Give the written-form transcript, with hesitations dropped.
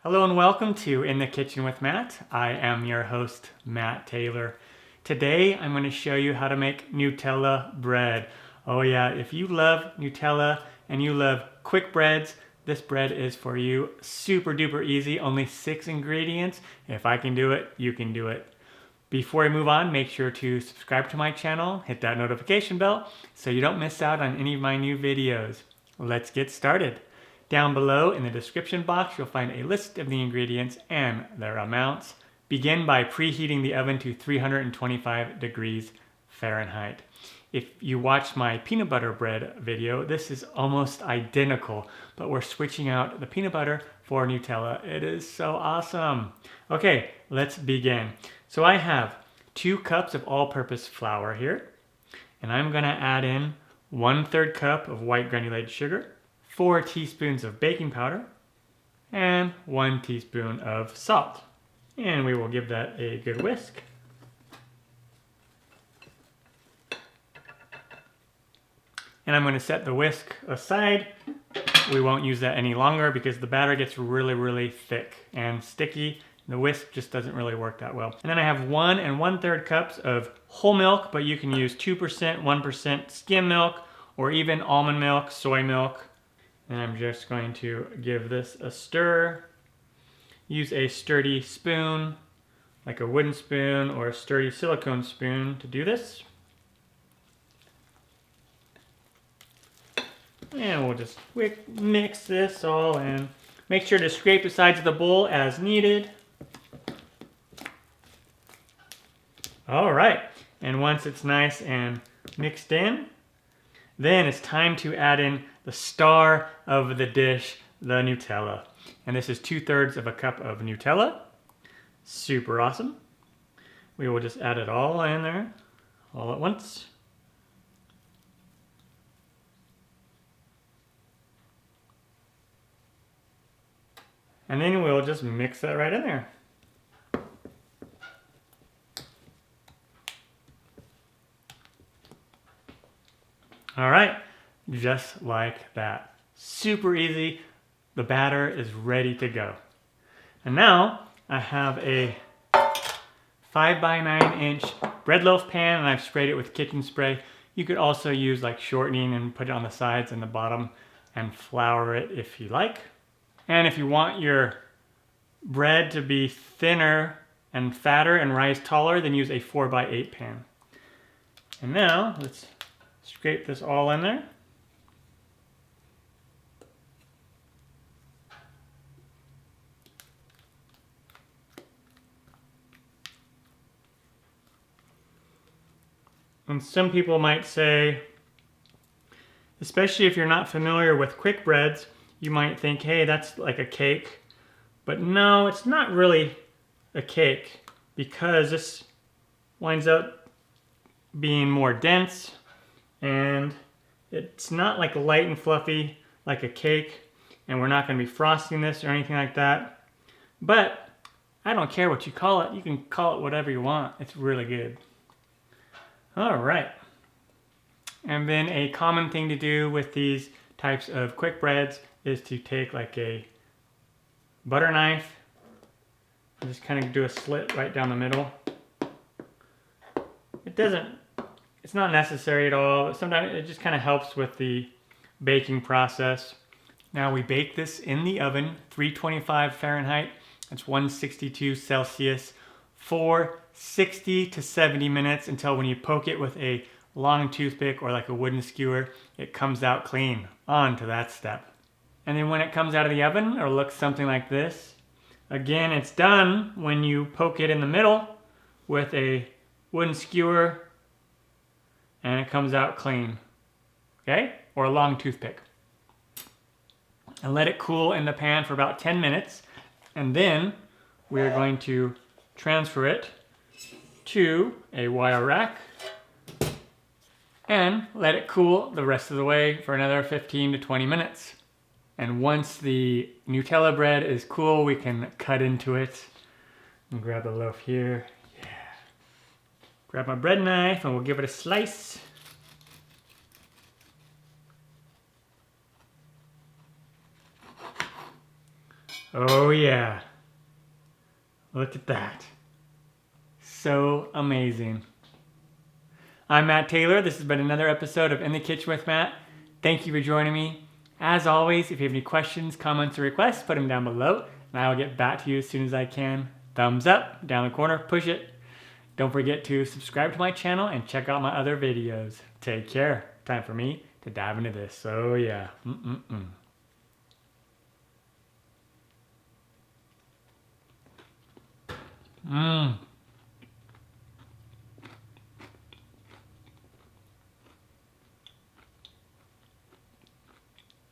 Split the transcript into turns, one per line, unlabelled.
Hello and welcome to In the Kitchen with Matt. I am your host, Matt Taylor. Today I'm going to show you how to make Nutella bread. Oh yeah, if you love Nutella and you love quick breads, this bread is for you. Super duper easy, only 6 ingredients. If I can do it, you can do it. Before I move on, make sure to subscribe to my channel, hit that notification bell so you don't miss out on any of my new videos. Let's get started. Down below in the description box, you'll find a list of the ingredients and their amounts. Begin by preheating the oven to 325 degrees Fahrenheit. If you watched my peanut butter bread video, this is almost identical, but we're switching out the peanut butter for Nutella. It is so awesome. Okay, let's begin. So I have 2 cups of all-purpose flour here, and I'm gonna add in 1/3 cup of white granulated sugar, 4 teaspoons of baking powder, and 1 teaspoon of salt. And we will give that a good whisk. And I'm going to set the whisk aside. We won't use that any longer because the batter gets really thick and sticky. The whisk just doesn't really work that well. And then I have 1 1/3 cups of whole milk, but you can use 2%, 1% skim milk, or even almond milk, soy milk. And I'm just going to give this a stir. Use a sturdy spoon, like a wooden spoon or a sturdy silicone spoon to do this. And we'll just mix this all in. Make sure to scrape the sides of the bowl as needed. All right, and once it's nice and mixed in, then it's time to add in the star of the dish, the Nutella. And this is 2/3 of a cup of Nutella. Super awesome. We will just add it all in there, all at once. And then we'll just mix that right in there. All right, just like that. Super easy. The batter is ready to go. And now I have a 5x9-inch bread loaf pan, and I've sprayed it with kitchen spray. You could also use like shortening and put it on the sides and the bottom and flour it if you like. And if you want your bread to be thinner and fatter and rise taller, then use a 4x8 pan. And now let's scrape this all in there. And some people might say, especially if you're not familiar with quick breads, you might think, hey, that's like a cake. But no, it's not really a cake because this winds up being more dense and it's not like light and fluffy like a cake, and we're not going to be frosting this or anything like that. But I don't care what you call it. You can call it whatever you want. It's really good. All right. And then a common thing to do with these types of quick breads is to take like a butter knife and just kind of do a slit right down the middle. It's not necessary at all, but sometimes it just kind of helps with the baking process. Now we bake this in the oven, 325 Fahrenheit, that's 162 Celsius, for 60 to 70 minutes until when you poke it with a long toothpick or like a wooden skewer, it comes out clean. On to that step. And then when it comes out of the oven, it'll look something like this. Again, it's done when you poke it in the middle with a wooden skewer and it comes out clean, okay? Or a long toothpick. And let it cool in the pan for about 10 minutes. And then we're going to transfer it to a wire rack and let it cool the rest of the way for another 15 to 20 minutes. And once the Nutella bread is cool, we can cut into it. And grab the loaf here. Yeah. Grab my bread knife and we'll give it a slice. Oh yeah. Look at that. So amazing. I'm Matt Taylor. This has been another episode of In the Kitchen with Matt. Thank you for joining me. As always, if you have any questions, comments, or requests, put them down below, and I will get back to you as soon as I can. Thumbs up, down the corner, push it. Don't forget to subscribe to my channel and check out my other videos. Take care. Time for me to dive into this. Oh yeah. Mmm.